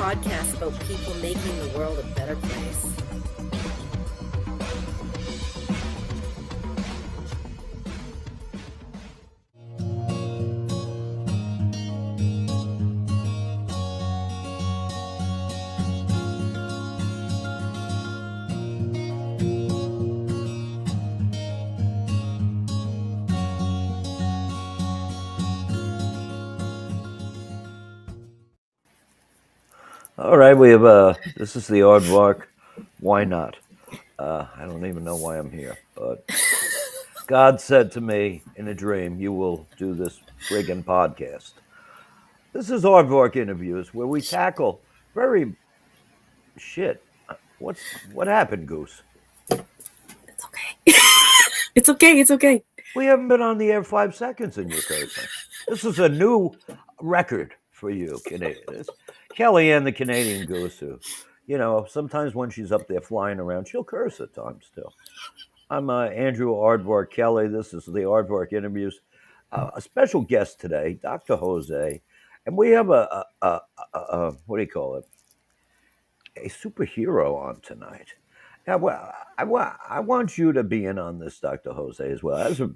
podcast about people making the world a better place. All right, we have this is the Aardvark. Why not? I don't even know why I'm here, but God said to me in a dream, "You will do this friggin' podcast." This is Aardvark interviews where we tackle very shit. What happened, Goose? It's okay. It's okay. It's okay. We haven't been on the air 5 seconds and you're cursing. This is a new record for you, Canadians. Kellyanne, the Canadian Goose, who, sometimes when she's up there flying around, she'll curse at times too. I'm Andrew Aardvark Kelly. This is the Aardvark interviews. A special guest today, Dr. Jose, and we have a what do you call it? A superhero on tonight. Now, I want you to be in on this, Dr. Jose, as well. As a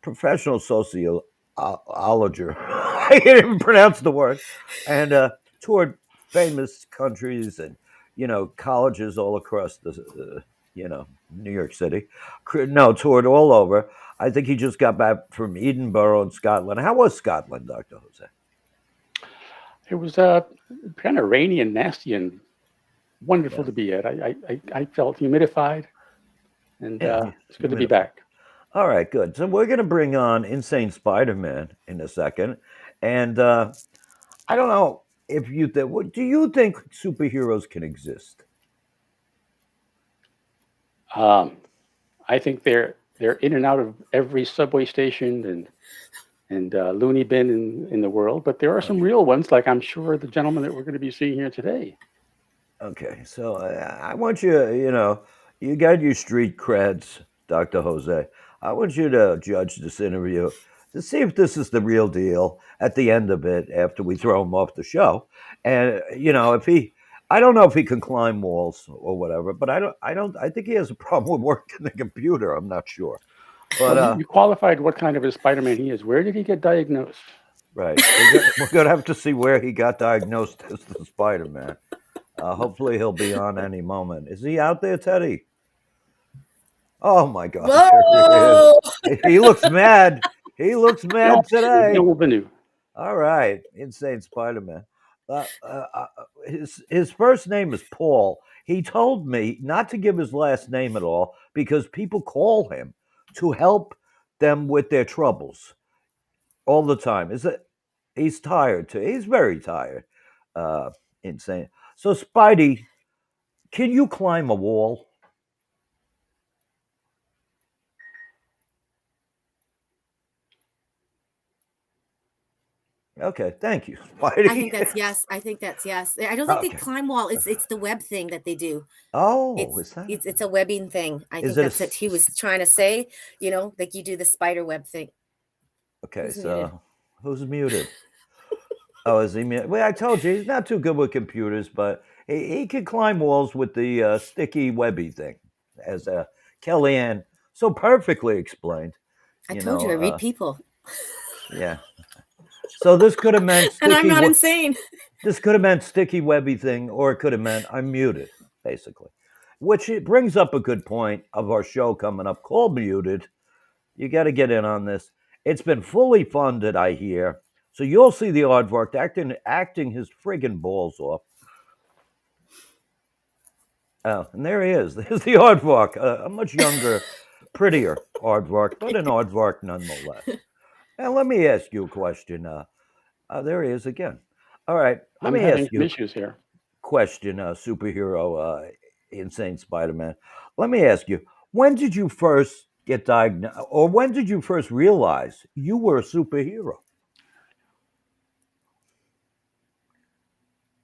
professional sociologist, I can't even pronounce the word, and toured famous countries and, colleges all across the, New York City. No, toured all over. I think he just got back from Edinburgh in Scotland. How was Scotland, Dr. Jose? It was kind of rainy and nasty and wonderful to be at. I felt humidified, and it's good to be back. All right, good. So we're going to bring on Insane Spider-Man in a second, and I don't know if you think. Do you think superheroes can exist? I think they're in and out of every subway station and loony bin in the world, but there are some real ones, like I'm sure the gentleman that we're going to be seeing here today. Okay, so I want you, you got your street creds, Dr. Jose. I want you to judge this interview to see if this is the real deal at the end of it after we throw him off the show. And, I don't know if he can climb walls or whatever, but I think he has a problem with working the computer. I'm not sure. But well, you qualified what kind of a Spider-Man he is. Where did he get diagnosed? Right. We're going to have to see where he got diagnosed as the Spider-Man. Hopefully he'll be on any moment. Is he out there, Teddy? Oh my God! Whoa! He looks mad. He looks mad today. All right, Insane Spider-Man. His first name is Paul. He told me not to give his last name at all because people call him to help them with their troubles all the time. He's tired too. He's very tired. Insane. So, Spidey, can you climb a wall? Okay, thank you, Spidey. I think that's yes. I don't think they climb wall. It's the web thing that they do. Oh, it's a webbing thing. I think that's what he was trying to say. Like you do the spider web thing. Okay, who's muted? Oh, is he muted? Well, I told you he's not too good with computers, but he can climb walls with the sticky webby thing, as Kellyanne so perfectly explained. I told you I read people. Yeah. So this could have meant sticky, and I'm not insane. This could have meant sticky webby thing, or it could have meant I'm muted, basically. Which it brings up a good point of our show coming up called Muted. You got to get in on this. It's been fully funded, I hear. So you'll see the Aardvark acting his friggin' balls off. Oh, and there he is. There's the Aardvark, a much younger, prettier Aardvark, but an Aardvark nonetheless. Now, let me ask you a question. There he is again. All right. Let me ask you issues here. Question, superhero, Insane Spider-Man. Let me ask you, when did you first get diagnosed, or when did you first realize you were a superhero?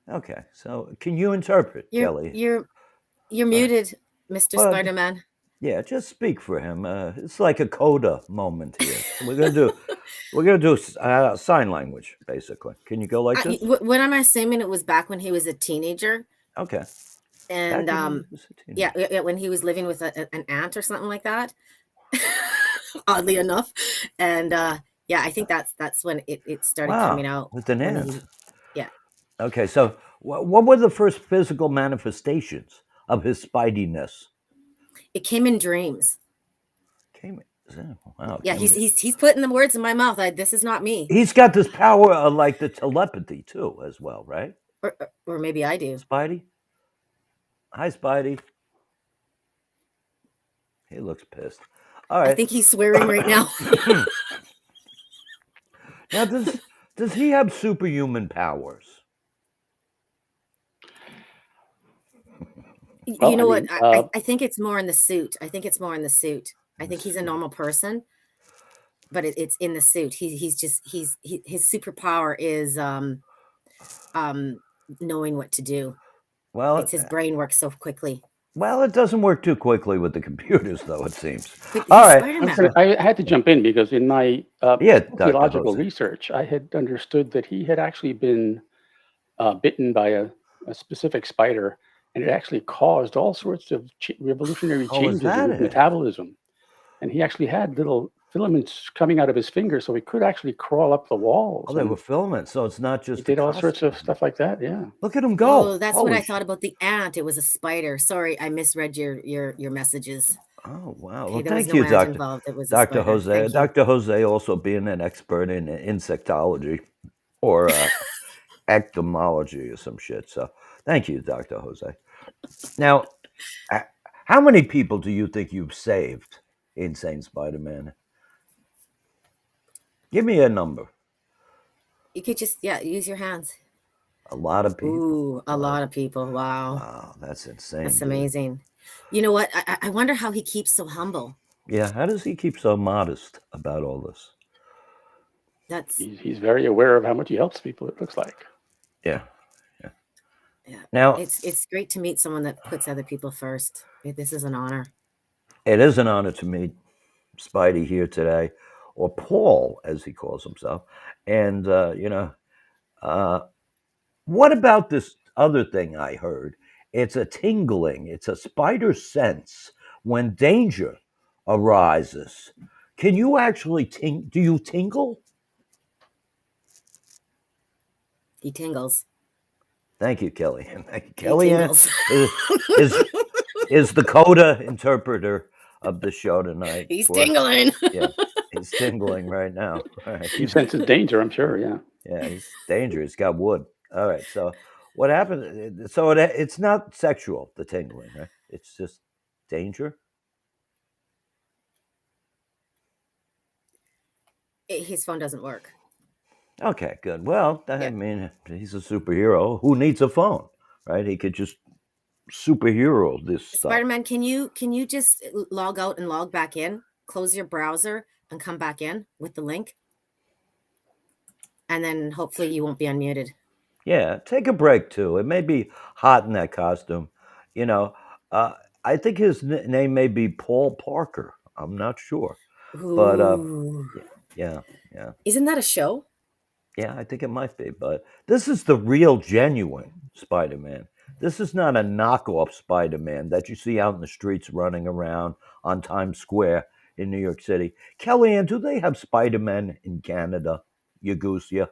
Okay, so can you interpret, Kelly? You're muted, Mr. Spider-Man. Yeah, just speak for him. It's like a coda moment here. We're gonna do we're gonna do sign language, basically. Can you go like this? What I'm assuming, it was back when he was a teenager. Okay. And Back when he was a teenager. yeah, when he was living with an aunt or something like that. Oddly enough, and yeah, I think that's when it started coming out with an aunt. Yeah. Okay, so what were the first physical manifestations of his Spidey-ness? It came in dreams. Wow. Yeah, he's putting the words in my mouth. This is not me. He's got this power of like the telepathy too, as well, right? Or maybe I do. Spidey. Hi, Spidey. He looks pissed. All right. I think he's swearing right now. Now, does he have superhuman powers? Well, you know what? I think it's more in the suit. I think he's a normal person, but it's in the suit. His superpower is knowing what to do. Well, it's his brain works so quickly. Well, it doesn't work too quickly with the computers, though, it seems. All right. I had to jump in because in my theological research, I had understood that he had actually been bitten by a specific spider, and it actually caused all sorts of revolutionary changes in his metabolism. And he actually had little filaments coming out of his fingers, so he could actually crawl up the walls. Oh, they were filaments, so it's not just. He did all sorts of stuff like that. Yeah. Look at him go. Oh, that's what I thought about the ant. It was a spider. Sorry, I misread your messages. Oh wow! Okay, well, thank you, Dr. Jose. Dr. Jose also being an expert in insectology or ectomology or some shit. So thank you, Dr. Jose. Now, how many people do you think you've saved, Insane Spider-Man? Give me a number. You could just use your hands. A lot of people. Ooh, a lot of people. Wow. Wow, that's insane. That's amazing. You know what? I wonder how he keeps so humble. Yeah, how does he keep so modest about all this? He's very aware of how much he helps people, it looks like. Yeah. Now it's great to meet someone that puts other people first. This is an honor. It is an honor to meet Spidey here today, or Paul, as he calls himself. And, what about this other thing I heard? It's a tingling. It's a spider sense when danger arises. Can you actually do you tingle? He tingles. Thank you, Kellyanne. Kellyanne is the coda interpreter of the show tonight. He's tingling. Yeah, he's tingling right now. Right. He senses danger, I'm sure, yeah. Yeah, he's dangerous. He's got wood. All right, so what happened? So it's not sexual, the tingling, right? It's just danger? His phone doesn't work. Okay, good. Well, I mean, he's a superhero. Who needs a phone, right? He could just superhero this stuff. Spider-Man, can you just log out and log back in? Close your browser and come back in with the link. And then hopefully you won't be unmuted. Yeah, take a break too. It may be hot in that costume. You know, I think his name may be Paul Parker. I'm not sure. Ooh. But yeah. Isn't that a show? Yeah, I think it might be. But this is the real, genuine Spider-Man. This is not a knockoff Spider-Man that you see out in the streets running around on Times Square in New York City. Kellyanne, do they have Spider-Man in Canada? You Goose, yeah.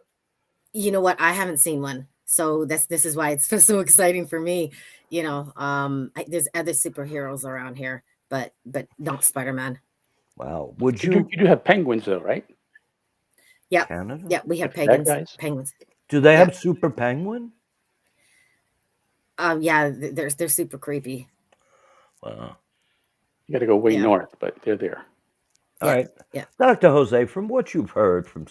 You know what? I haven't seen one. So this is why it's so exciting for me. You know, there's other superheroes around here, but not Spider-Man. Wow. Would you do have penguins though, right? Yeah. Canada? Yeah, we have penguins. Do they have Super Penguin? Yeah, they're super creepy. Wow. You got to go way north, but they're there. All right. Yeah. Dr. Jose, from what you've heard from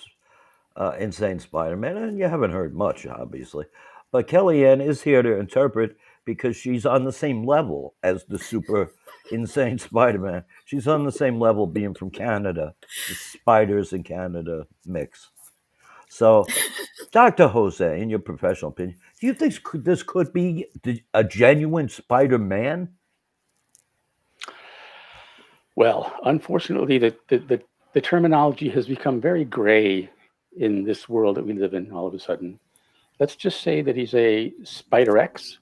Insane Spider-Man, and you haven't heard much, obviously, but Kellyanne is here to interpret because she's on the same level as the super insane Spider-Man. She's on the same level being from Canada. The spiders in Canada mix. So, Dr. Jose, in your professional opinion, do you think this could be a genuine Spider-Man? Well, unfortunately, the the terminology has become very gray in this world that we live in all of a sudden. Let's just say that he's a Spider X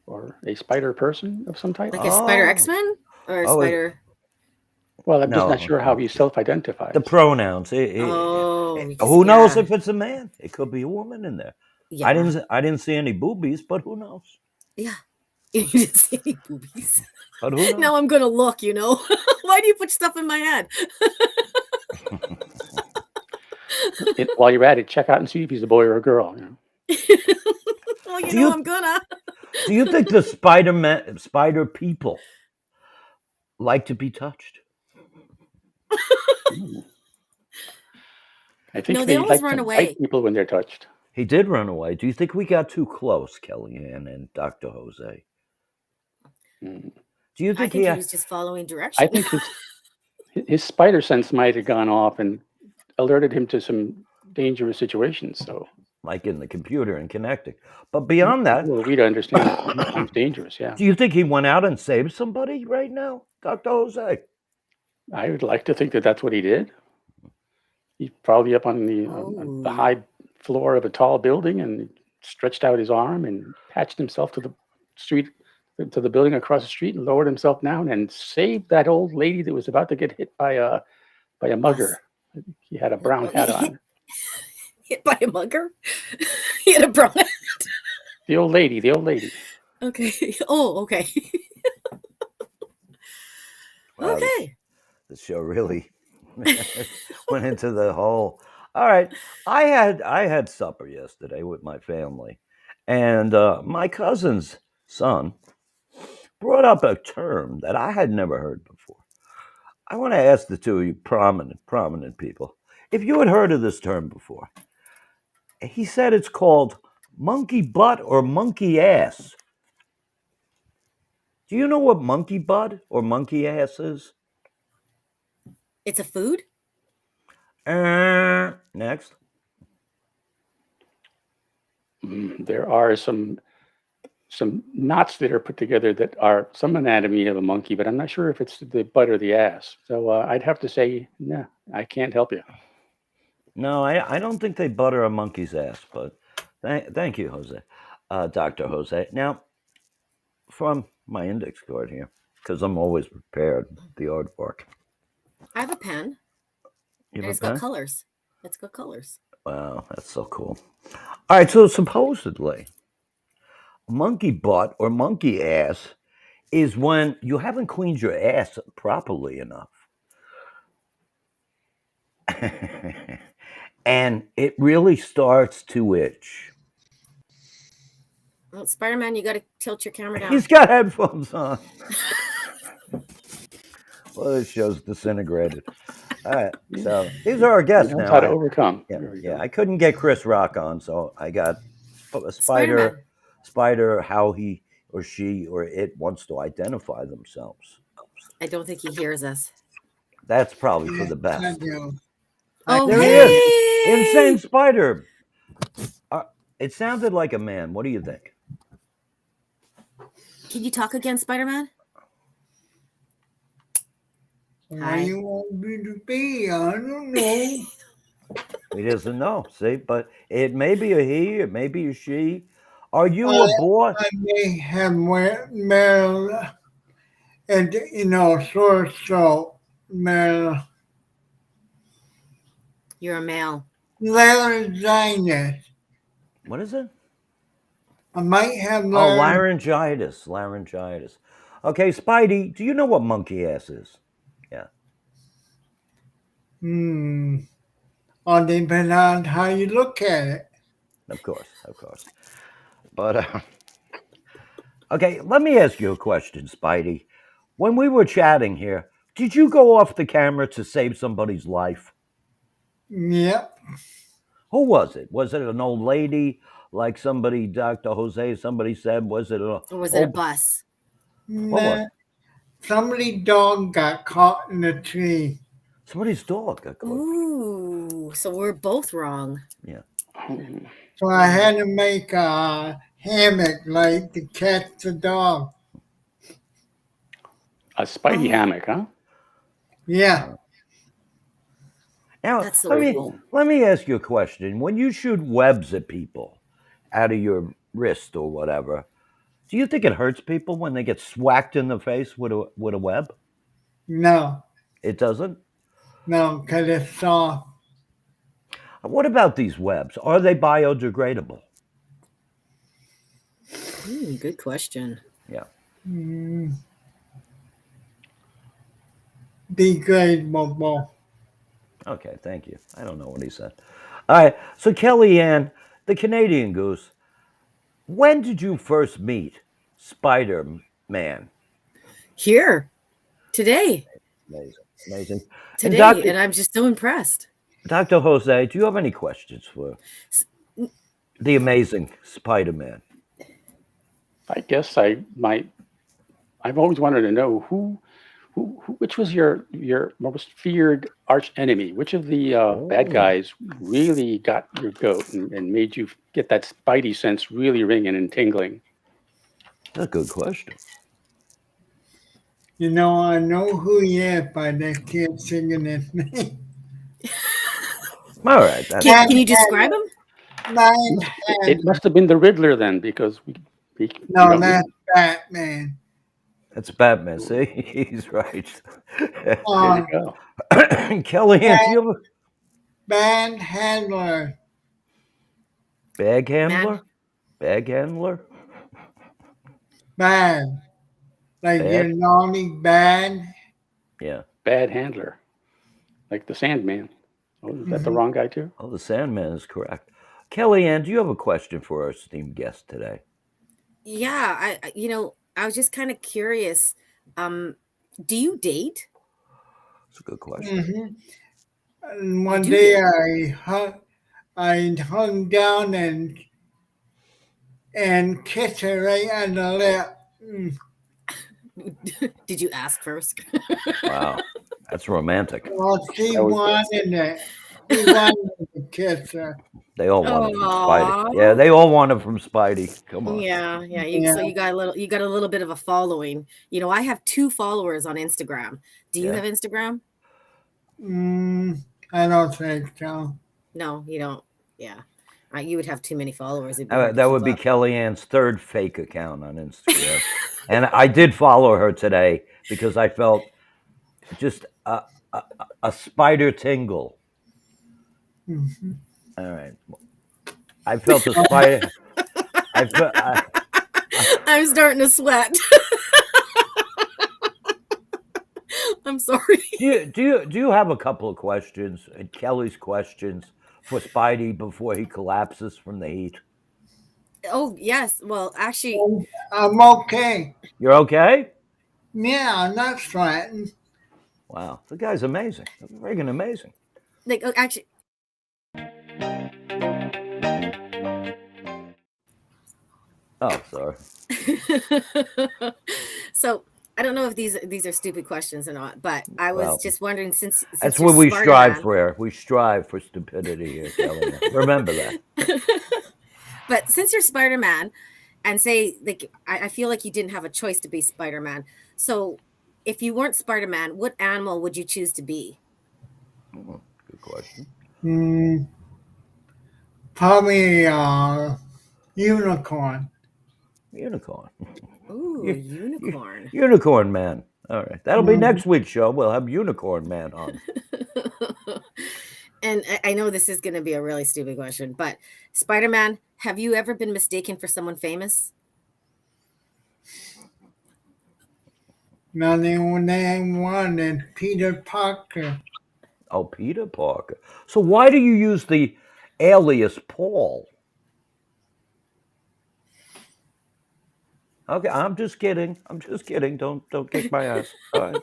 or a spider person of some type. Like a Spider Oh. X-Men or a Oh, Spider. Well, I'm just No, not sure how he self-identifies. the pronouns. Oh, because- Who knows yeah. if it's a man? It could be a woman in there. Yeah. I didn't see any boobies, but who knows? Yeah. You didn't see any boobies. But who knows? Now I'm gonna look, you know. Why do you put stuff in my head? While you're at it, check out and see if he's a boy or a girl. You know? Well, you Do know you- I'm gonna. Do you think the spider people like to be touched? I think No, they always like run to away. bite people when they're touched. He did run away. Do you think we got too close, Kellyanne and Dr. Jose? Mm. Do you I think think he was just following directions. I think his spider sense might have gone off and alerted him to some dangerous situations. So, like in the computer and connecting? But beyond that, well, we'd understand that sometimes dangerous. Yeah, do you think he went out and saved somebody right now, Dr. Jose? I would like to think that that's what he did. He's probably up on the Oh. high floor of a tall building and stretched out his arm and patched himself to the street, to the building across the street, and lowered himself down and saved that old lady that was about to get hit by a mugger. He had a brown hat on. Hit by a mugger? He had a brown hat. The old lady. Okay. Oh, okay. Wow, Okay. the show really went into the whole. All right, I had supper yesterday with my family, and my cousin's son brought up a term that I had never heard before. I want to ask the two of you prominent people if you had heard of this term before. He said it's called monkey butt or monkey ass. Do you know what monkey butt or monkey ass is? It's a food? Next. There are some knots that are put together that are some anatomy of a monkey, but I'm not sure if it's the butt or the ass. So I'd have to say, no, I can't help you. No, I don't think they butter a monkey's ass, but thank you, Jose, Dr. Jose. Now, from my index card here, because I'm always prepared, the Aardvark. I have a pen. You And have it's a pen? got colors. It's got colors. Wow, that's so cool. All right, so supposedly, monkey butt or monkey ass is when you haven't cleaned your ass properly enough. And it really starts to itch. Well, Spider-Man, you got to tilt your camera down. He's got headphones on. Well, this show's disintegrated. All right, so these are our guests He knows now. how to overcome. Yeah, I couldn't get Chris Rock on, so I got a Spider-Man. Spider, how he or she or it wants to identify themselves. I don't think he hears us. That's probably for the I best. do. Oh, There hey! he is. Insane Spider. It sounded like a man. What do you think? Can you talk again, Spider-Man? Where Hi. you want me to be? I don't know. He doesn't know. See, but it may be a he, it may be a she. Are you Well, a boy? I may have male and so male You're a male. laryngitis. What is it? I might have Oh, laryngitis. Laryngitis. Okay, Spidey, do you know what monkey ass is? Yeah. All depends on how you look at it. Of course. But okay, let me ask you a question, Spidey. When we were chatting here, did you go off the camera to save somebody's life? Yep. Who was it? Was it an old lady, like somebody, Dr. Jose, somebody said? Was it a... Or was it a bus? What was it? Somebody's dog got caught in a tree. Somebody's dog got caught. Ooh, so we're both wrong. Yeah. So I had to make a hammock like to catch the dog. A Spidey hammock, huh? Yeah. Now, That's so let cool. me ask you a question. When you shoot webs at people out of your wrist or whatever, do you think it hurts people when they get swacked in the face with a web? No, It doesn't? no, because it's soft. What about these webs? Are they biodegradable? Good question. Yeah. Mm, degradable. Okay, thank you. I don't know what he said. All right. So Kellyanne, the Canadian Goose, when did you first meet Spider-Man? Here, today, Amazing. Amazing. And today, and I'm just so impressed. Dr. Jose, do you have any questions for S- the amazing Spider-Man? I guess I've always wanted to know which was your most feared arch enemy? Which of the bad guys really got your goat and made you get that spidey sense really ringing and tingling? That's a good question. You know, I know who he is, but I can't sing his name. All right. That's, Can you describe him? It must have been the Riddler then, because we No, don't that's Batman. that's Batman. See, he's right. there Um, you go. Kellyanne, do you have a Bad handler. bag handler? Bag handler? Bad. Like Bad? you're naughty, bad. Yeah. Bad handler, like the Sandman. Oh, is that the wrong guy too? Oh, the Sandman is correct. Kellyanne, do you have a question for our esteemed guest today? Yeah, I was just kind of curious. Do you date? That's a good question. Mm-hmm. And one do day that. I hung down and kissed her right on the lip. Mm. Did you ask first? Wow. That's romantic. Well, she That was wanted it. He wanted to kiss her. They all want it from Spidey. Aw. Yeah, they all want it from Spidey. Come on. Yeah. So Yeah. you got a little bit of a following. I have 2 followers on Instagram. Do you Yeah. have Instagram? I don't think so. No, you don't. Yeah. You would have too many followers. It'd be hard to That keep would be up. Kellyanne's third fake account on Instagram. And I did follow her today because I felt just a spider tingle. Mhm. All right. I felt a spider. I'm starting to sweat. I'm sorry. Do you have a couple of questions, Kelly's questions for Spidey before he collapses from the heat? Oh, yes. Well, actually, I'm okay. You're okay? Yeah, I'm not sweating. Wow, the guy's amazing. Friggin' amazing. actually. Oh, sorry. So I don't know if these are stupid questions or not, but I was just wondering since That's you're what we strive Spider-Man- for. We strive for stupidity here, Kelly. Remember that. But since you're Spider-Man, and say I feel like you didn't have a choice to be Spider-Man. So if you weren't Spider-Man, what animal would you choose to be? Good question. Probably unicorn. Unicorn. Ooh, unicorn. Unicorn Man. All right. That'll be next week's show. We'll have Unicorn Man on. And I know this is going to be a really stupid question, but Spider-Man, have you ever been mistaken for someone famous? Now the only name one is Peter Parker. Oh, Peter Parker. So why do you use the alias Paul? Okay, I'm just kidding. Don't kick my ass. All right.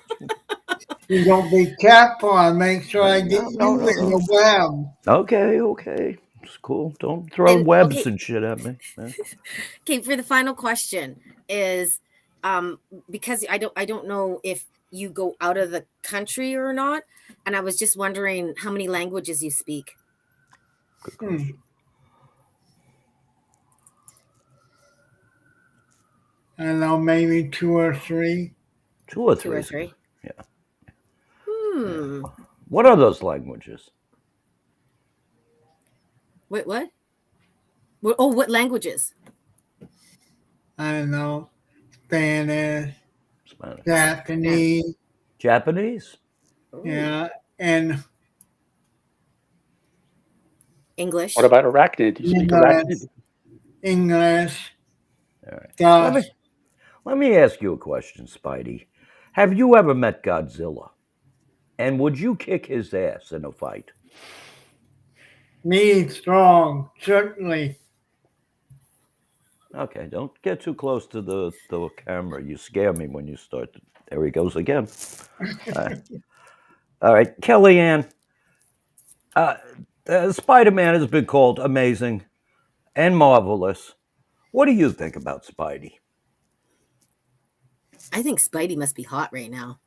You don't be careful. I make sure I get No. you in the web. Okay. It's cool. Don't throw webs and shit at me. Yeah. Okay, for the final question is because I don't know if you go out of the country or not, and I was just wondering how many languages you speak. Good question. I don't know, maybe 2 or 3. 2 or 3. 2 or 3. Yeah. Hmm. What are those languages? Wait, what? Oh, what languages? I don't know, Spanish, Spanish. Japanese, Japanese? Ooh, yeah, and English. What about arachnid? Do you speak arachnid? English. All right. Dutch. Let me ask you a question, Spidey. Have you ever met Godzilla? And would you kick his ass in a fight? Me strong, certainly. Okay, don't get too close to the camera. You scare me when you start. There he goes again. All right, Kellyanne. Spider-Man has been called amazing and marvelous. What do you think about Spidey? I think Spidey must be hot right now.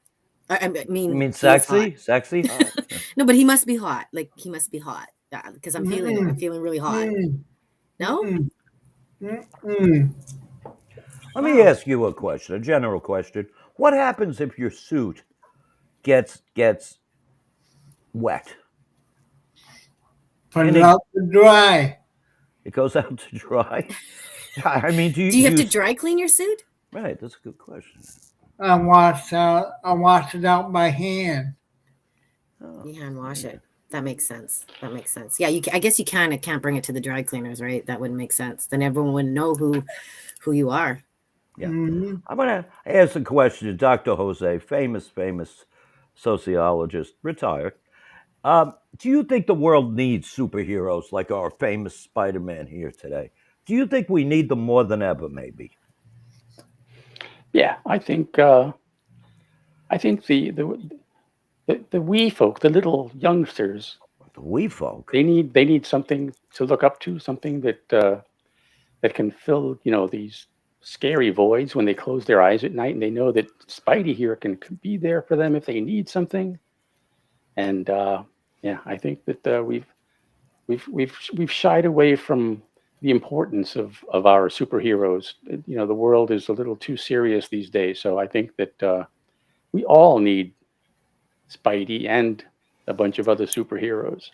I mean, You mean he is sexy? hot. Sexy hot? No, but he must be hot. Like he must be hot. Because I'm feeling it. I'm feeling really hot. No? Let me ask you a question, a general question. What happens if your suit gets wet? Put it out to dry. It goes out to dry? I mean, do Do you have to dry clean your suit? Right, that's a good question. I wash it out by hand. Oh, You hand wash it. That makes sense. That makes sense. Yeah, I guess you can't bring it to the dry cleaners, right? That wouldn't make sense. Then everyone would know who you are. yeah. Mhm. I'm going to ask a question to Dr. Jose, famous sociologist, retired. Do you think the world needs superheroes like our famous Spider-Man here today? Do you think we need them more than ever, maybe? Yeah, I think the wee folk, the little youngsters, The wee folk. they need something to look up to, something that can fill these scary voids when they close their eyes at night, and they know that Spidey here can be there for them if they need something. And yeah, I think that we've shied away from the importance of our superheroes. The world is a little too serious these days, so I think that we all need Spidey and a bunch of other superheroes.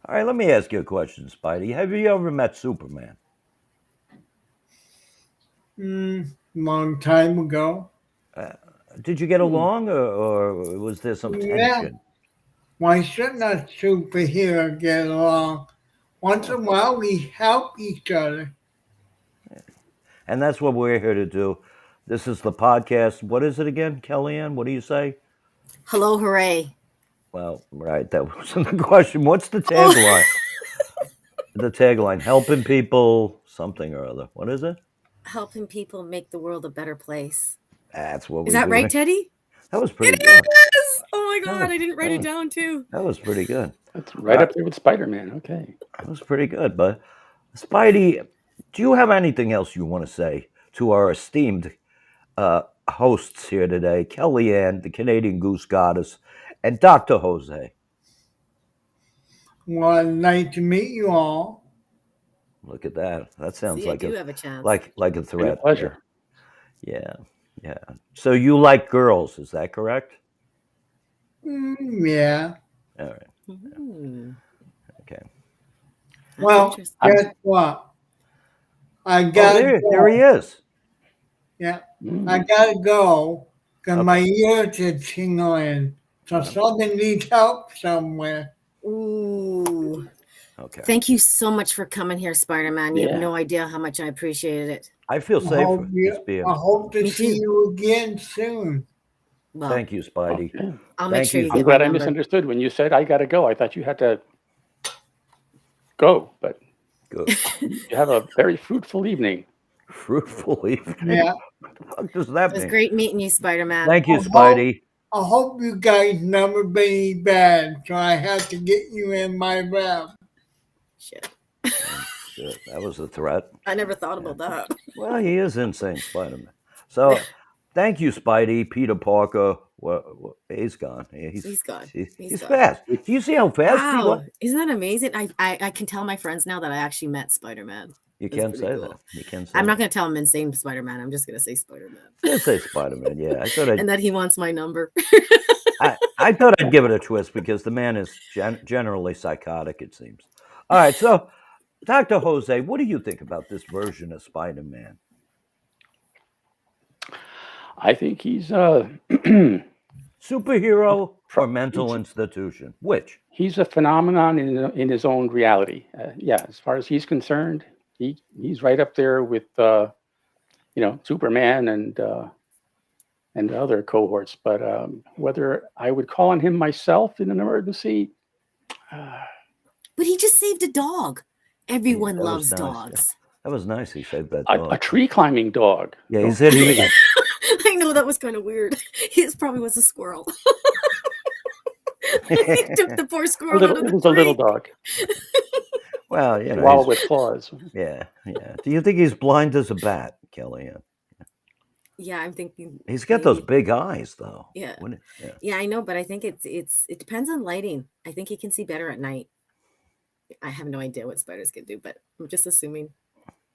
All right, let me ask you a question, Spidey. Have you ever met Superman? Long time ago. Did you get along, or was there some Yeah. tension? Why shouldn't a superhero get along? Once in a while, we help each other. And that's what we're here to do. This is the podcast. What is it again, Kellyanne? What do you say? Hello, hooray. Well, right, that wasn't the question. What's the tagline? The tagline, helping people, something or other. What is it? Helping people make the world a better place. That's what we Is that do. right, Teddy? That was pretty It good. is! Oh my God, I didn't write it down too. That was pretty good. That's right up there with Spider-Man. Okay. That was pretty good. But Spidey, do you have anything else you want to say to our esteemed hosts here today, Kellyanne, the Canadian Goose Goddess, and Dr. Jose? Well, I'd like to meet you all. Look at that. That sounds See, like I do have a chance. like a Been a threat. pleasure. Yeah. So you like girls, is that correct? Yeah. All right. Okay. That's Well, interesting. guess what? I Oh, gotta there go. he is. Yeah, Mm. I gotta go because Okay. my ears are tingling. So something needs help somewhere. Ooh. Okay. Thank you so much for coming here, Spider-Man. You Yeah. have no idea how much I appreciated it. I feel I safer hope, just being. I hope to Me see too. you again soon. Well, Thank you, Spidey. Okay. I'll make Thank sure you you for- I'm get my glad I number. misunderstood when you said I got to go. I thought you had to go, but Good. you have a very fruitful evening. Fruitful evening. Yeah. What the fuck does that It was mean? great meeting you, Spider-Man. Thank you, I hope- Spidey. I hope you guys never be bad, so I have to get you in my rep. Shit. Shit, that was a threat. I never thought about that. Well, he is insane, Spider-Man. So, thank you, Spidey. Peter Parker. Well, he's gone. He's gone. He's gone. fast. Do you see how fast he Wow. was? Isn't that amazing? I can tell my friends now that I actually met Spider-Man. You That's can't pretty say cool. that. You can't say I'm not that. going to tell him insane Spider-Man. I'm just going to say Spider-Man. Just say Spider-Man. Yeah, I thought And that he wants my number. I thought I'd give it a twist because the man is generally psychotic. It seems. All right, so Dr. Jose, what do you think about this version of Spider-Man? I think he's Superhero or mental institution? Which? he's a phenomenon in his own reality. Yeah, as far as he's concerned, he's right up there with Superman and other cohorts. But whether I would call on him myself in an emergency, But he just saved a dog. Everyone that was loves nice. dogs. That was nice. He saved that dog. a tree climbing dog. Yeah, he said he. I know that was kind of weird. His probably was a squirrel. He took the poor squirrel out of the It was a little tree. dog. Well, Chihuahua with claws. Yeah. Do you think he's blind as a bat, Kellyanne? Yeah, I'm thinking He's got those big eyes, though. Yeah. Yeah. Yeah, I know, but I think it depends on lighting. I think he can see better at night. I have no idea what spiders can do, but I'm just assuming.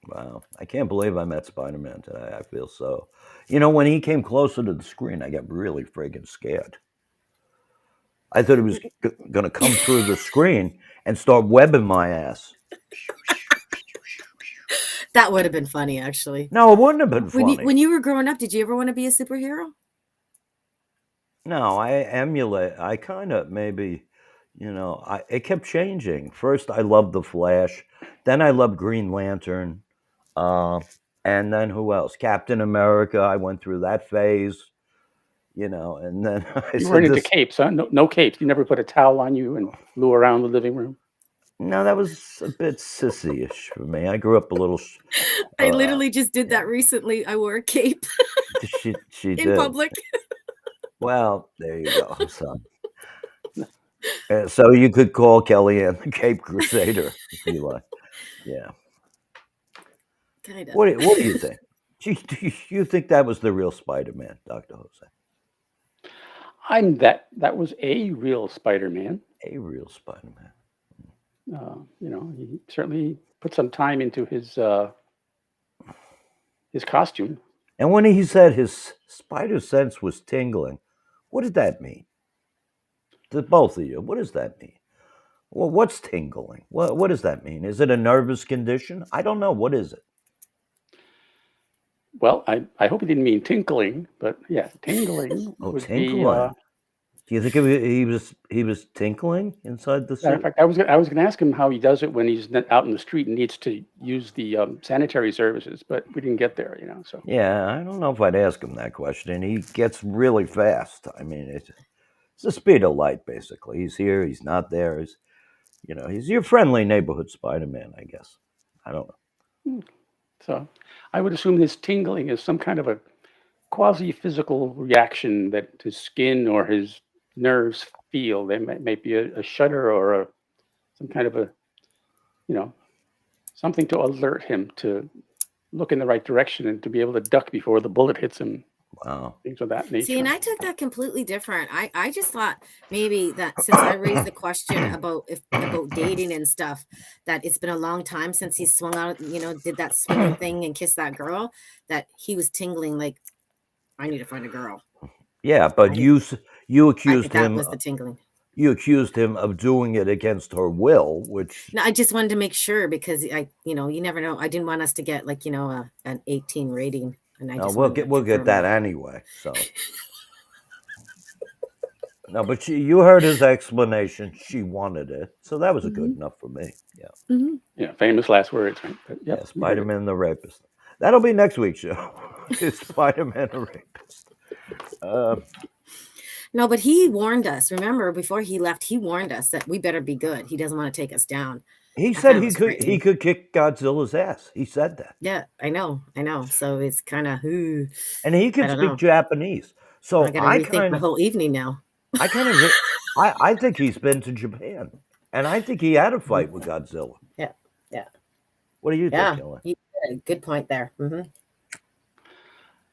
Wow. I can't believe I met Spider-Man today. I feel so. When he came closer to the screen, I got really friggin' scared. I thought he was going to come through the screen and start webbing my ass. That would have been funny, actually. No, it wouldn't have been funny. When you were growing up, did you ever want to be a superhero? No, I kind of maybe, it kept changing. First, I loved The Flash. Then I loved Green Lantern. And then who else? Captain America. I went through that phase, and then You weren't into capes, huh? No capes. You never put a towel on you and flew around the living room? No, that was a bit sissy-ish for me. I grew up a little. I literally just did that recently. I wore a cape She in did. public. Well, there you go, son. So you could call Kellyanne the Cape Crusader if you like. Yeah. Kind of. What do you think? Do you think that was the real Spider-Man, Dr. Jose? That was a real Spider-Man. A real Spider-Man. He certainly put some time into his costume. And when he said his spider sense was tingling, what did that mean? To both of you, what does that mean? Well, what's tingling? What does that mean? Is it a nervous condition? I don't know. What is it? Well, I hope he didn't mean tinkling, but yeah, tingling. Oh, would tinkling. Be, do you think he was tinkling inside the suit? In fact, I was going to ask him how he does it when he's out in the street and needs to use the sanitary services, but we didn't get there, So yeah, I don't know if I'd ask him that question. He gets really fast. I mean, it's the speed of light, basically. He's here, he's not there. He's your friendly neighborhood Spider-Man, I guess. I don't know. So I would assume his tingling is some kind of a quasi-physical reaction that his skin or his nerves feel. They might be a shudder or some kind of something to alert him to look in the right direction and to be able to duck before the bullet hits him. Wow. Things of that nature. See, and I took that completely different. I just thought maybe that since I raised the question about dating and stuff, that it's been a long time since he swung out, did that swinging thing and kissed that girl, that he was tingling like, I need to find a girl. Yeah, but you accused him. That was the tingling. You accused him of doing it against her will, which. No, I just wanted to make sure because you never know. I didn't want us to get an 18 rating. And we'll get that anyway. So no, but you heard his explanation. She wanted it, so that was good enough for me. Yeah. Mm-hmm. Yeah, famous last words. Right? But, yeah, Spider-Man the rapist. That'll be next week's show. Is Spider-Man a rapist? No, but he warned us. Remember, before he left, he warned us that we better be good. He doesn't want to take us down. He said he could kick Godzilla's ass. He said that. Yeah, I know. So it's kind of and he could speak Japanese. So I gotta rethink the whole evening now. I think he's been to Japan, and I think he had a fight with Godzilla. Yeah. What do you think, Ellen? Yeah, good point there. Mm-hmm.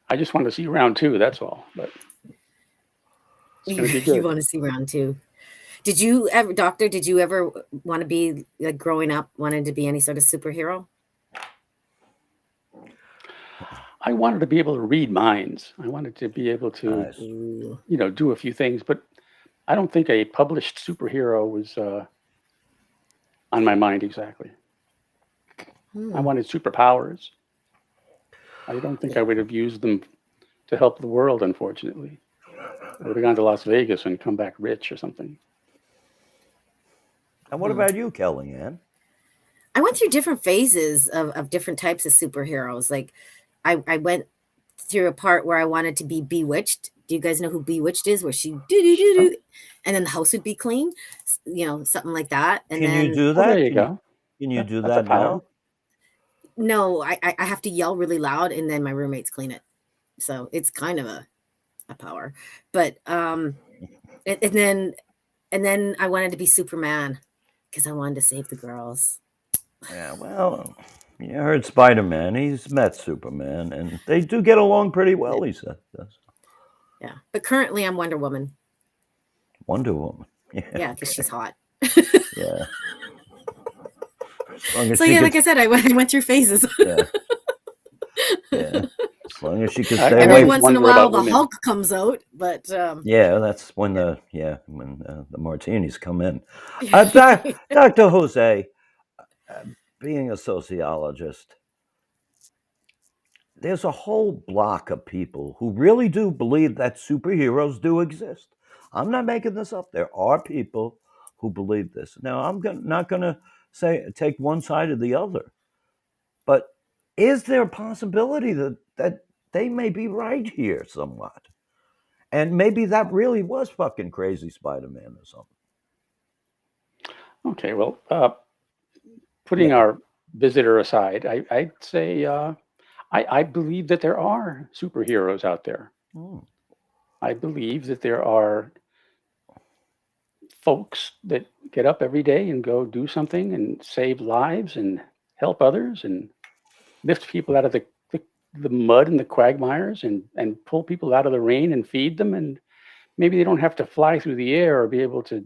I just want to see round 2. That's all. But it's going to be good. You want to see round 2? Did you ever want to be, like, growing up, wanted to be any sort of superhero? I wanted to be able to read minds. I wanted to be able to, do a few things. But I don't think a published superhero was on my mind exactly. I wanted superpowers. I don't think I would have used them to help the world, unfortunately. I would have gone to Las Vegas and come back rich or something. And what about you, Kellyanne? I went through different phases of different types of superheroes. Like I went through a part where I wanted to be Bewitched. Do you guys know who Bewitched is? Where she do, and then the house would be clean, something like that. And Can then you do Oh, that? there you go. Can you do That's a that power. now? no, I have to yell really loud, and then my roommates clean it. So it's kind of a power. But and then I wanted to be Superman because I wanted to save the girls. Yeah, well, you heard Spider-Man. He's met Superman, and they do get along pretty well, he said. Yeah, but currently I'm Wonder Woman. Wonder Woman. Yeah, because she's hot. Yeah. As long as So she yeah, could- like I said, I went through phases. yeah. Yeah. As long as she could I- stay I Every away. always once in a wonder while, about the women. Hulk comes out, but Yeah, that's when the martinis come in. Dr. Jose, being a sociologist, there's a whole block of people who really do believe that superheroes do exist. I'm not making this up. There are people who believe this. Now, I'm not going to say take one side or the other, but is there a possibility that they may be right here somewhat? And maybe that really was fucking crazy Spider-Man or something. Okay, well, putting our visitor aside, I'd say I believe that there are superheroes out there. I believe that there are folks that get up every day and go do something and save lives and help others and lift people out of the mud and the quagmires and pull people out of the rain and feed them. And maybe they don't have to fly through the air or be able to,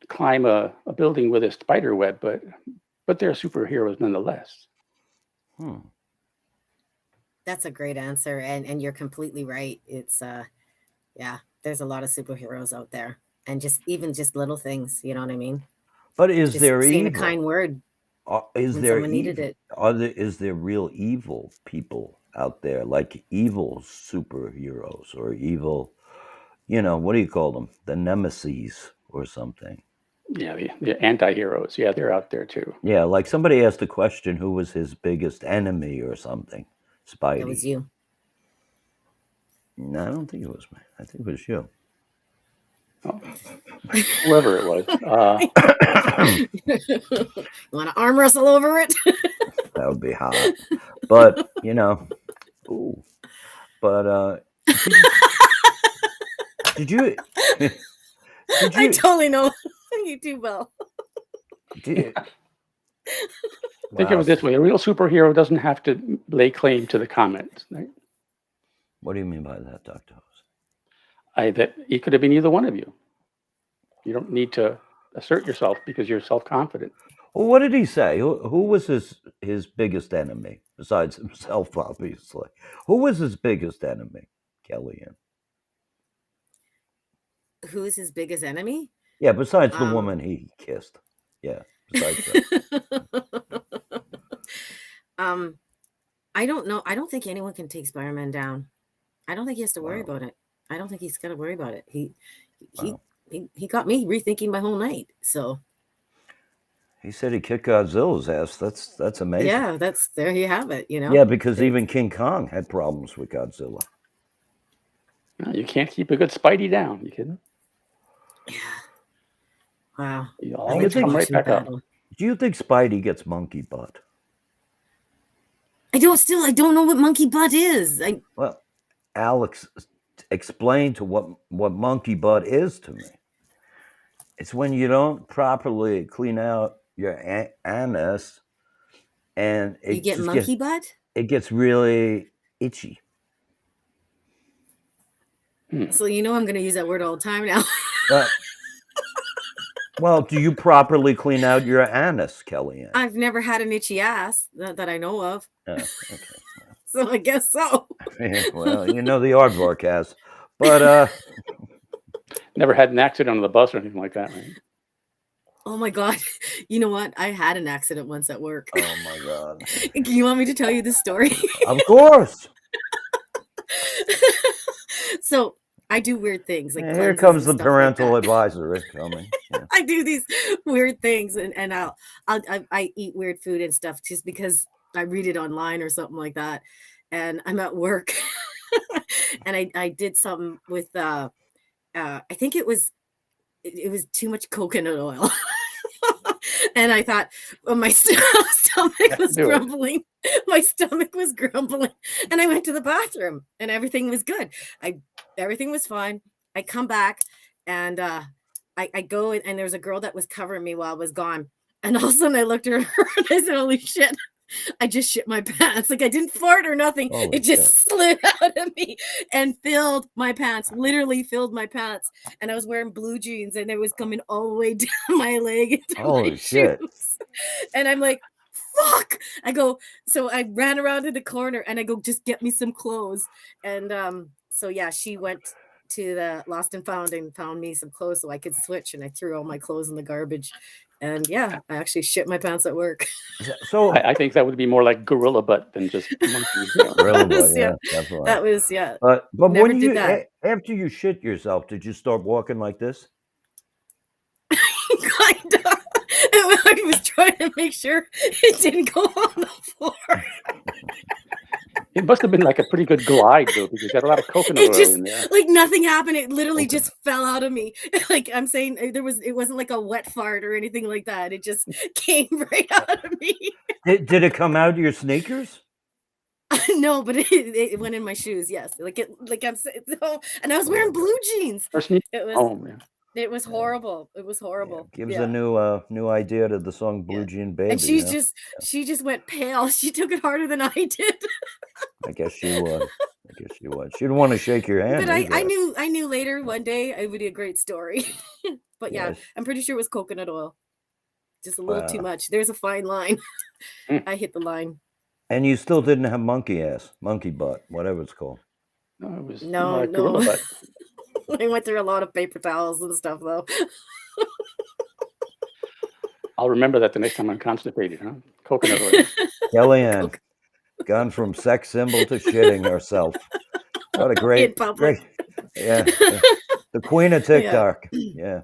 climb a building with a spider web, but they're superheroes nonetheless. that's a great answer, and you're completely right. It's there's a lot of superheroes out there, and just little things. You know what I mean? But is Just there saying evil? a kind word Is when there someone needed evil? it. Is there real evil people out there, like evil superheroes or evil? What do you call them? The nemesis or something? Yeah, the anti-heroes. Yeah, they're out there too. Yeah, like somebody asked the question, who was his biggest enemy or something? Spidey. That was you. No, I don't think it was me. I think it was you. Whoever it was. You want to arm wrestle over it? That would be hot. But, ooh. But, did you... I totally know you do well. Did, Think of Wow. it this way: a real superhero doesn't have to lay claim to the comments. Right? What do you mean by that, Dr. House? That it could have been either one of you. You don't need to assert yourself because you're self-confident. Well, what did he say? Who was his biggest enemy, besides himself, obviously? Who was his biggest enemy, Kellyanne? Who's his biggest enemy? Yeah, besides the woman he kissed. Yeah, besides that. I don't know. I don't think anyone can take Spider-Man down. I don't think he has to worry about it. I don't think he's got to worry about it. He got me rethinking my whole night. So He said he kicked Godzilla's ass. That's amazing. yeah, there you have it. Yeah, because even King Kong had problems with Godzilla. No, you can't keep a good Spidey down. You kidding? Yeah. Wow. You I always get come right watching back up. battle. Do you think Spidey gets monkey butt? I don't know what monkey butt is. Well, Alex explained to what monkey butt is to me. It's when you don't properly clean out your anus, and You get monkey butt? It gets really itchy. So I'm going to use that word all the time now. Well, do you properly clean out your anus, Kellyanne? I've never had an itchy ass that I know of. Oh, okay. So I guess so. Well, the Aardvark has. But Never had an accident on the bus or anything like that, right? Oh my God. You know what? I had an accident once at work. Oh my God. You want me to tell you the story? Of course. So I do weird things like And here cleanses comes and the stuff like parental that. advisory coming. Yeah. I do these weird things, and I eat weird food and stuff just because I read it online or something like that. And I'm at work, and I did something with I think it was too much coconut oil. And I thought, well, my stomach was Do it. grumbling. My stomach was grumbling, and I went to the bathroom, and everything was good. Everything was fine. I come back, and I go in, and there was a girl that was covering me while I was gone, and all of a sudden I looked at her and I said, "Holy shit! I just shit my pants. Like I didn't fart or nothing. Holy It just shit. slid out of me and filled my pants. Literally filled my pants. And I was wearing blue jeans, and it was coming all the way down my leg into Holy my shit. shoes. And I'm like, fuck. I go. So I ran around to the corner, and I go, just get me some clothes. And so yeah, she went to the Lost and Found and found me some clothes so I could switch. And I threw all my clothes in the garbage. And yeah, I actually shit my pants at work. So I think that would be more like gorilla butt than just monkey. You know. really, was, yeah, yeah, definitely. that was, yeah. But Never when did that. after you shit yourself, did you start walking like this? Kind of. I was trying to make sure it didn't go on the floor. It must have been like a pretty good glide though, because you got a lot of coconut It oil just in there. like nothing happened. It literally Okay. just fell out of me. Like I'm saying, it wasn't like a wet fart or anything like that. It just came right out of me. Did it come out of your sneakers? No, but it went in my shoes. Yes, like I'm saying, no, and I was wearing blue jeans. Or sneak It was home. Yeah. it was horrible. It was horrible. Gives Yeah. a new idea to the song Blue Yeah. Jean Baby. And you know? she just went pale. She took it harder than I did. I guess she would. She didn't want to shake your hand. But I either. knew later one day it would be a great story. But yeah, Yes. I'm pretty sure it was coconut oil. Just a little too Wow. much. There's a fine line. I hit the line. And you still didn't have monkey ass, monkey butt, whatever it's called. No, it was No, more like gorilla no. butt. I went through a lot of paper towels and stuff though. I'll remember that the next time I'm constipated, huh? Coconut oil. Kellyanne, gone from sex symbol to shitting herself. What a In great, public. yeah. The queen of TikTok. Yeah.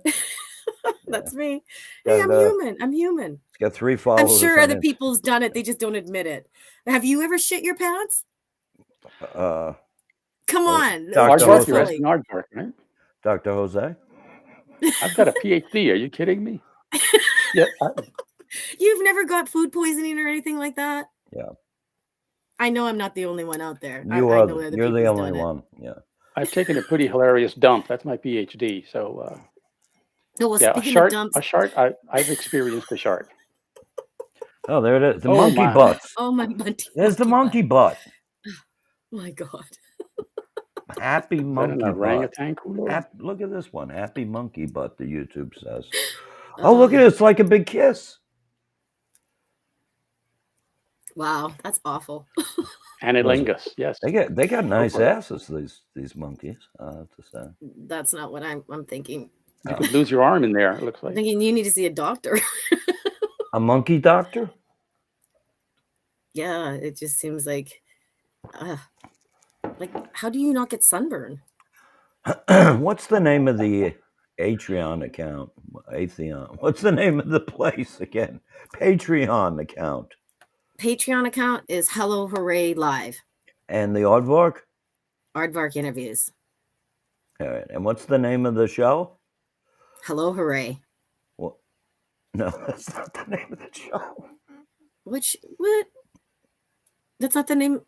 That's me. Hey, I'm Got, human. I'm human. It's got 3 I'm followers. sure on other people's done it. They just don't admit it. Have you ever shit your pants? Come Well, on. Dr. Aardvark, you're Jose. asking Aardvark, right? Dr. Jose? I've got a PhD. Are you kidding me? Yeah. You've never got food poisoning or anything like that? Yeah. I know I'm not the only one out there. I You know are. other You're the people's only done it. one. Yeah. I've taken a pretty hilarious dump. That's my PhD. So, Oh, well, yeah, a speaking of shark. dumps, I've experienced a shark. Oh, there it is. The Oh, monkey my. butts. oh my monkey. There's the monkey butt. My God. Happy Is that an monkey butt. orangutan cooler? Look at this one. Happy monkey butt, the YouTube says. Oh, look at it. It's like a big kiss. Wow, that's awful. Anilingus, yes. They got nice for it. asses, these monkeys, I have to say. That's not what I'm thinking. You could lose your arm in there, it looks I'm like. thinking you need to see a doctor. A monkey doctor? Yeah, it just seems like how do you not get sunburn? What's the name of the Patreon account? Atheon. What's the name of the place again? Patreon account. Patreon account is Hello Hooray Live. And the Aardvark? Aardvark interviews. All right. And what's the name of the show? Hello Hooray. Well, no, that's not the name of the show. What? That's not the name.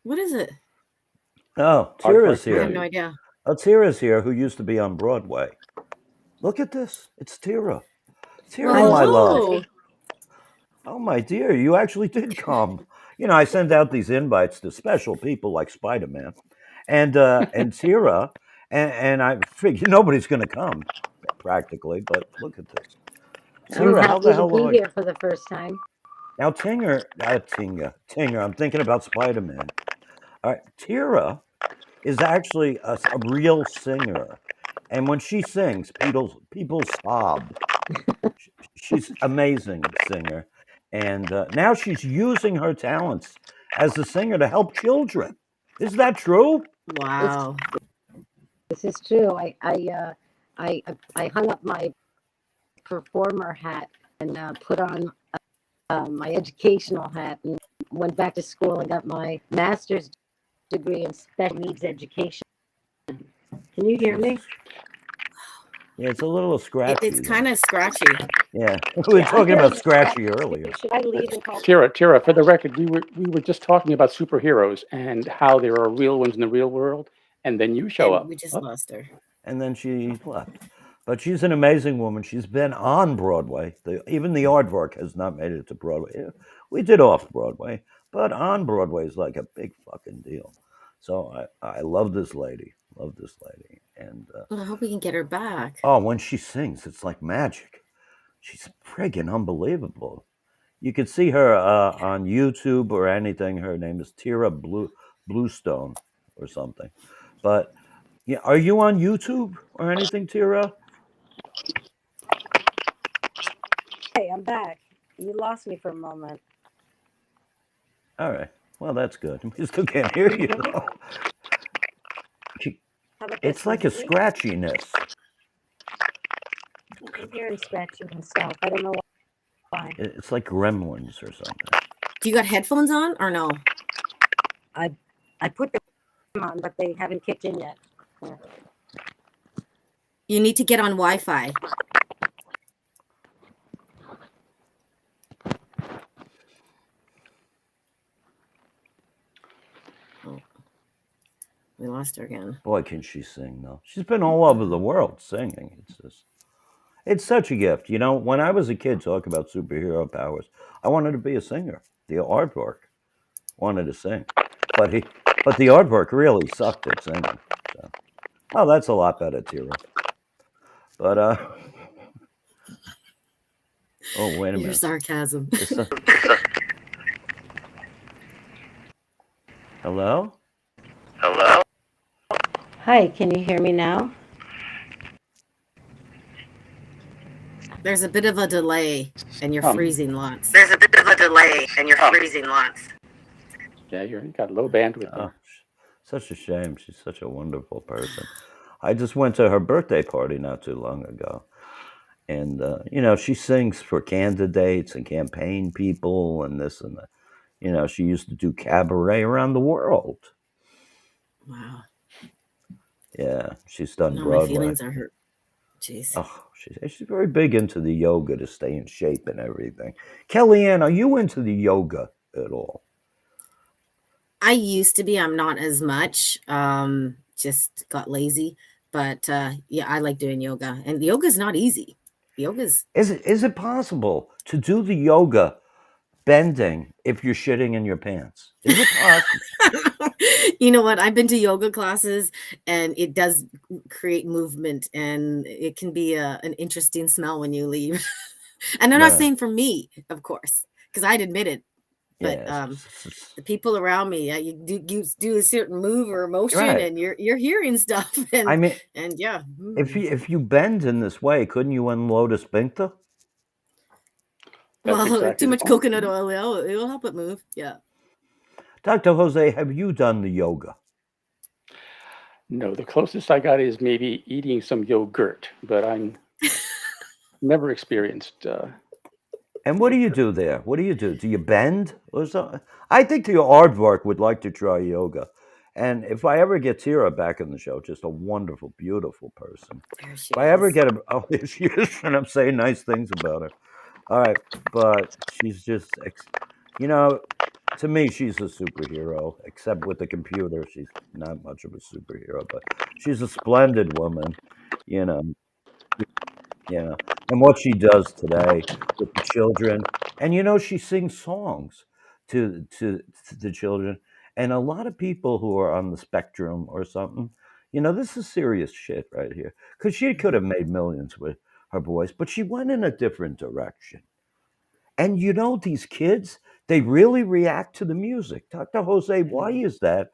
What is it? Oh, Tira's I have here. no idea. Oh, Tira's here, who used to be on Broadway. Look at this. It's Tira. Tira, Well, my love. hello. Oh, my dear, you actually did come. You know, I send out these invites to special people like Spider-Man and Tira, and I figure nobody's going to come, practically, but look at this. I'm Tira, how happy the to hell are be you? here for the first time. Now, Tinger, I'm thinking about Spider-Man. All right, Tira is actually a real singer. And when she sings, people sob. she's amazing singer, and now she's using her talents as a singer to help children. Is that true? Wow. This is true. I hung up my performer hat and put on my educational hat and went back to school and got my master's degree in special needs education. Can you hear me? Yeah, it's a little scratchy. It's kind of scratchy. Yeah, we were talking about scratchy earlier. Should I leave and call? Tira, for the record, we were just talking about superheroes and how there are real ones in the real world, and then you show And up. we just Oh, lost her. And then she left. But she's an amazing woman. She's been on Broadway. Even the Aardvark has not made it to Broadway. Yeah, we did off Broadway, but on Broadway is like a big fucking deal. So I love this lady. Love this lady. And Well, I hope we can get her back. oh, when she sings, it's like magic. She's friggin' unbelievable. You could see her on YouTube or anything. Her name is Tira Bluestone or something. But yeah, are you on YouTube or anything, Tira? Hey, I'm back. You lost me for a moment. All right. Well, that's good. We still can't hear you though. How about It's this? like a Can you scratchiness. I can hear him scratching himself. I don't know why. It's like gremlins or something. Do you got headphones on or no? I put them on, but they haven't kicked in yet. You need to get on Wi-Fi. Oh, we lost her again. Boy, can she sing though. She's been all over the world singing. It's such a gift. You know, when I was a kid, talk about superhero powers, I wanted to be a singer. The Aardvark wanted to sing, but the Aardvark really sucked at singing. So. Oh, that's a lot better, Tira. But oh, wait a Your minute. sarcasm. Hello? Hi, can you hear me now? There's a bit of a delay, and you're freezing lots. yeah, you got low bandwidth. Oh, such a shame. She's such a wonderful person. I just went to her birthday party not too long ago. And, you know, she sings for candidates and campaign people and this and that. You know, she used to do cabaret around the world. Wow. Yeah, she's done No, Broadway. my feelings are hurt. Jeez. Oh, she's very big into the yoga to stay in shape and everything. Kellyanne, are you into the yoga at all? I used to be. I'm not as much. Just got lazy. But yeah, I like doing yoga. And yoga's not easy. Yoga's Is it possible to do the yoga bending if you're shitting in your pants? Is it possible? You know what? I've been to yoga classes and it does create movement and it can be an interesting smell when you leave. And I'm not Right. saying for me, of course, because I'd admit it. But Yeah. the people around me, you do a certain move or motion, Right. and you're hearing stuff. And I mean, and yeah, if you bend in this way, couldn't you unload a sphincter? That's well, exactly too the much point. coconut oil, it'll help it move. Yeah. Dr. Jose, have you done the yoga? No, the closest I got is maybe eating some yogurt, but I'm never experienced. And what do you do there? What do you do? Do you bend or something? I think the Aardvark would like to try yoga. And if I ever get Tira back in the show, just a wonderful, beautiful person. There she If I ever is. get a, oh, there she is, and I'm saying nice things about her. All right, but she's just, you know, to me, she's a superhero, except with the computer. She's not much of a superhero, but she's a splendid woman, you know. Yeah, and what she does today with the children, and you know, she sings songs to the children, and a lot of people who are on the spectrum or something, you know, this is serious shit right here, because she could have made millions with her voice, but she went in a different direction. And you know, these kids, they really react to the music. Dr. Jose, why is that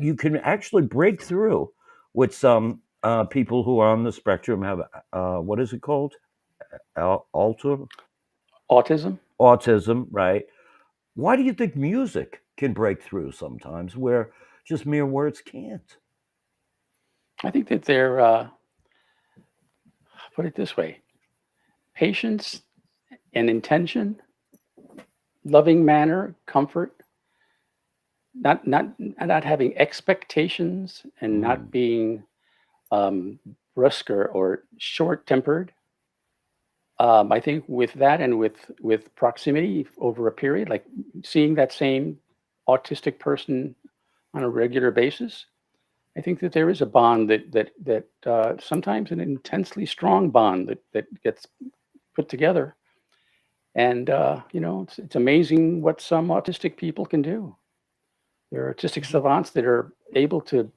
you can actually break through with some people who are on the spectrum have what is it called? Alter, Autism. autism, right? Why do you think music can break through sometimes where just mere words can't? I think that they're, put it this way, patience and intention, loving manner, comfort, not having expectations and not Mm, being brusque or short tempered. I think with that and with proximity over a period, like seeing that same autistic person on a regular basis, I think that there is a bond that sometimes an intensely strong bond that gets put together. And it's amazing what some autistic people can do. There are artistic savants that are able to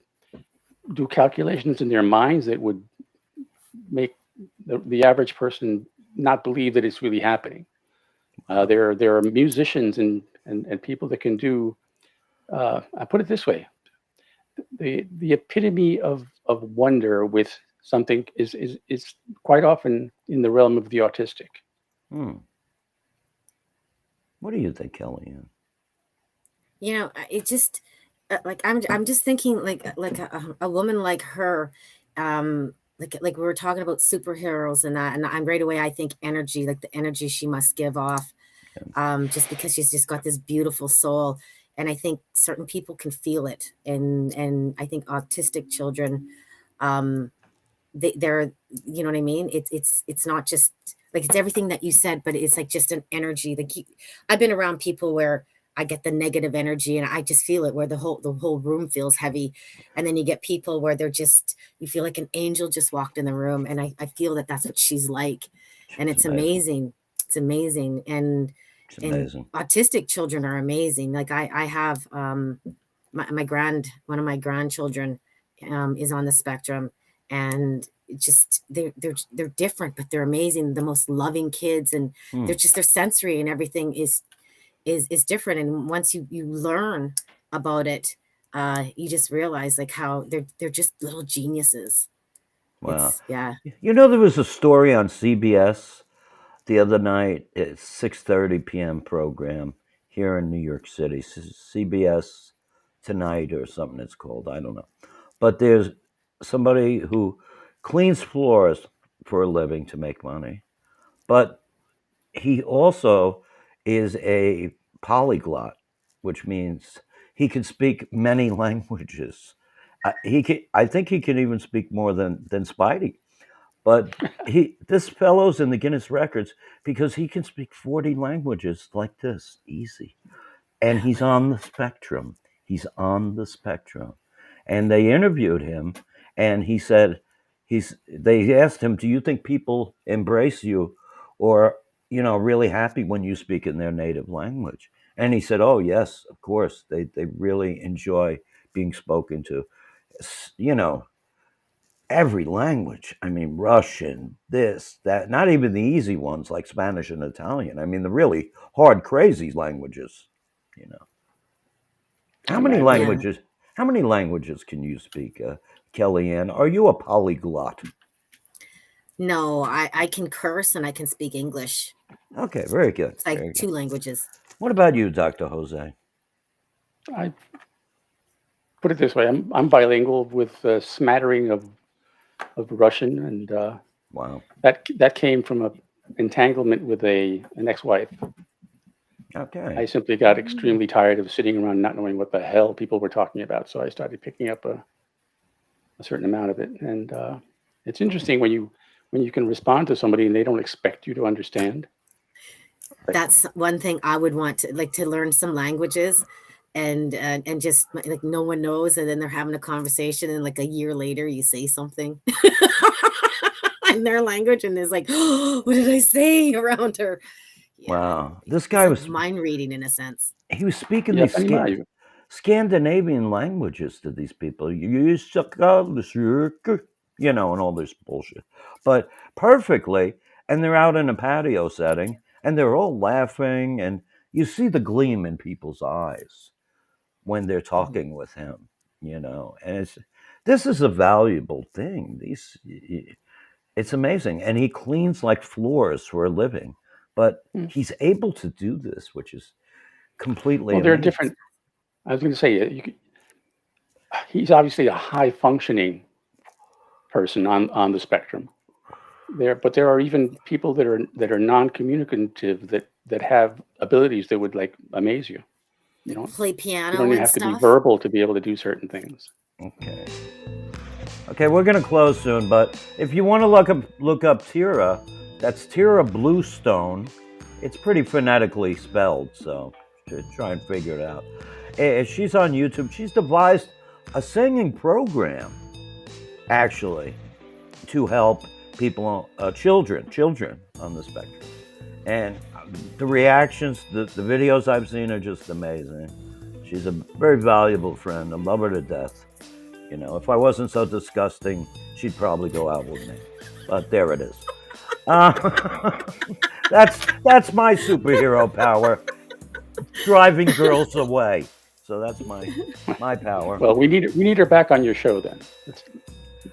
do calculations in their minds that would make the average person not believe that it's really happening. There are musicians and people that can do. I put it this way: the epitome of wonder with something is quite often in the realm of the autistic. hmm. What do you think, Kellyanne? It just like I'm just thinking like a woman like her, like we were talking about superheroes and that, and I'm right away I think energy, like the energy she must give off, just because she's just got this beautiful soul, and I think certain people can feel it, and I think autistic children, um, they're, you know what I mean? It's not just like, it's everything that you said, but it's like just an energy. I've been around people where I get the negative energy and I just feel it, where the whole room feels heavy. And then you get people where you feel like an angel just walked in the room. And I feel that that's what she's like. And It's it's amazing. amazing. It's amazing. It's And amazing. autistic children are amazing. Like I have, one of my grandchildren, is on the spectrum, and they're different, but they're amazing, the most loving kids, and Hmm. their sensory and everything is different. And once you learn about it, you just realize like how they're just little geniuses. Wow. Yeah. There was a story on CBS the other night. It's 6:30 p.m. program here in New York City. CBS Tonight or something it's called. I don't know. But there's somebody who cleans floors for a living to make money. But he also is a polyglot, which means he can speak many languages. I think he can even speak more than Spidey. But this fellow's in the Guinness records because he can speak 40 languages like this, easy. And he's on the spectrum. He's on the spectrum. And they interviewed him, and he said, they asked him, do you think people embrace you or, really happy when you speak in their native language? And he said, oh, yes, of course. They really enjoy being spoken to. You know, every language. I mean, Russian, this, that, not even the easy ones like Spanish and Italian. I mean, the really hard, crazy languages, you know. How many I Yeah. agree. languages? How many languages can you speak, Kellyanne? Are you a polyglot? No, I can curse and I can speak English. Okay, very good, It's like very good. two languages. What about you, Dr. Jose? I put it this way: I'm bilingual with a smattering of Russian, and Wow. that came from a entanglement with an ex-wife. I Okay. simply got extremely tired of sitting around not knowing what the hell people were talking about, so I started picking up a certain amount of it. And it's interesting when you can respond to somebody and they don't expect you to understand. Like, That's one thing I would want to learn some languages, and just like no one knows, and then they're having a conversation, and like a year later you say something in their language, and it's like, oh, what did I say around her? Yeah, Wow. This it's guy like was mind reading in a sense. he was speaking yeah, these понимаю. Scandinavian languages to these people. And all this bullshit. But perfectly, and they're out in a patio setting, and they're all laughing, and you see the gleam in people's eyes when they're talking with him, and this is a valuable thing. It's amazing. And he cleans like floors for a living. But Hmm. he's able to do this, which is completely Well, there are amazing. different. I was going to say he's obviously a high functioning person on the spectrum. But there are even people that are non-communicative that have abilities that would like amaze you. You know, Play you piano don't even and have to be stuff. verbal to be able to do certain things. Okay. Okay, we're gonna close soon, but if you want to look up Tira, that's Tira Bluestone. It's pretty phonetically spelled, so try and figure it out. She's on YouTube. She's devised a singing program, actually, to help people, children on the spectrum. And the reactions, the videos I've seen are just amazing. She's a very valuable friend. I love her to death. You know, if I wasn't so disgusting, she'd probably go out with me. But there it is. That's my superhero power, driving girls away. So that's my power. Well, we need her back on your show then. Let's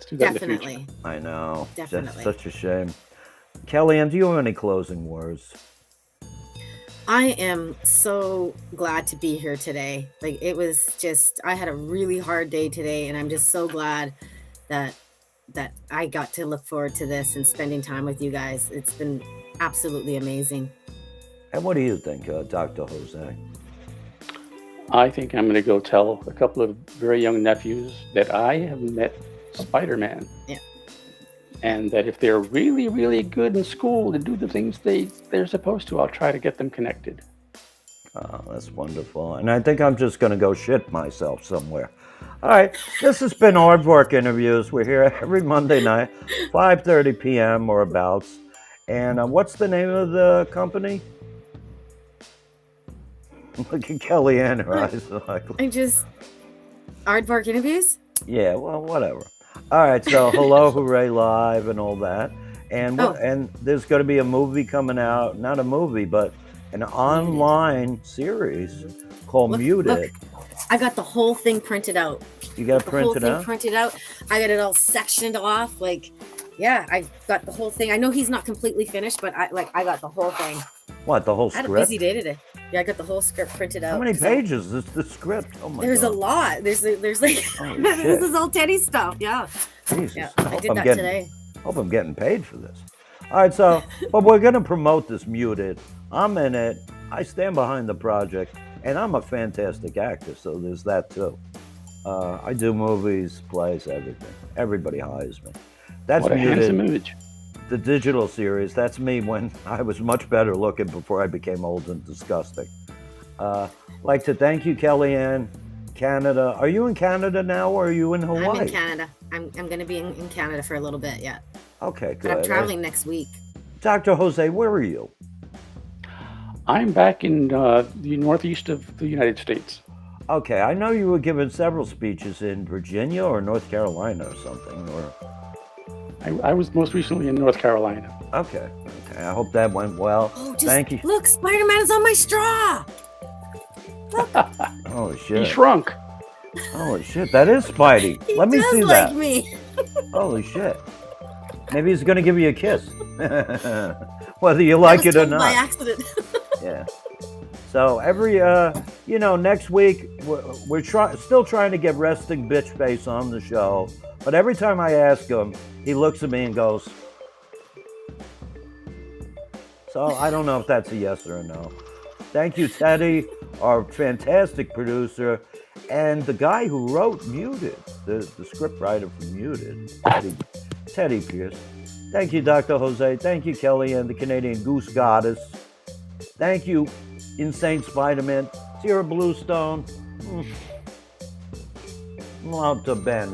do that in the future. Definitely. I know. Definitely. That's such a shame. Kellyanne, do you have any closing words? I am so glad to be here today. Like, it was just, I had a really hard day today, and I'm just so glad that I got to look forward to this and spending time with you guys. It's been absolutely amazing. And what do you think, Dr. Jose? I think I'm going to go tell a couple of very young nephews that I have met Spider-Man. Yeah. And that if they're really, really good in school to do the things they're supposed to, I'll try to get them connected. Oh, that's wonderful. And I think I'm just going to go shit myself somewhere. All right. This has been Aardvark Interviews. We're here every Monday night, 5:30 p.m. or abouts. And what's the name of the company? Look at Kellyanne, her eyes are like... I just, Aardvark Interviews? Yeah, well, whatever. All right, so hello, Hooray Live and all that. And and there's going to be a movie coming out, not a movie, but an online series called Muted. Look, I got the whole thing printed out. You got it The whole printed thing out? printed out. I got it all sectioned off. Like, yeah, I got the whole thing. I know he's not completely finished, but I got the whole thing. What, the whole I had a script? busy day today. Yeah, I got the whole script printed out. How many So pages is the script? Oh my there's God. a lot. There's like Holy this shit. is all Teddy stuff. Yeah. Jesus. Yeah. I I hope did I'm that getting, today. hope I'm getting paid for this. All right, so, but we're going to promote this Muted. I'm in it. I stand behind the project, and I'm a fantastic actor, so there's that too. I do movies, plays, everything. Everybody hires me. That's What a Muted. handsome image. The digital series, that's me when I was much better looking before I became old and disgusting. Like to thank you, Kellyanne. Canada. Are you in Canada now or are you in Hawaii? I'm in Canada. I'm going to be in Canada for a little bit. Yeah. Okay, But I'm good. traveling next week. Dr. Jose, where are you? I'm back in the northeast of the United States. Okay, I know you were giving several speeches in Virginia or North Carolina or something. Or I was most recently in North Carolina. okay. I hope that went well. Oh, just Thank you. look, Spider-Man is on my straw. Holy He shit! shrunk. Holy shit! That is Spidey. He Let me does see like that. me. Holy shit! Maybe he's gonna give you a kiss, whether you like it or That was told by not. accident. Yeah. So every, next week we're still trying to get Resting Bitch Face on the show, but every time I ask him, he looks at me and goes. So I don't know if that's a yes or a no. Thank you, Teddy, our fantastic producer, and the guy who wrote Muted, the script writer for Muted, Teddy Pierce. Thank you, Dr. Jose. Thank you, Kelly, and the Canadian Goose Goddess. Thank you, Insane Spider-Man, Tira Bluestone. Molto bene.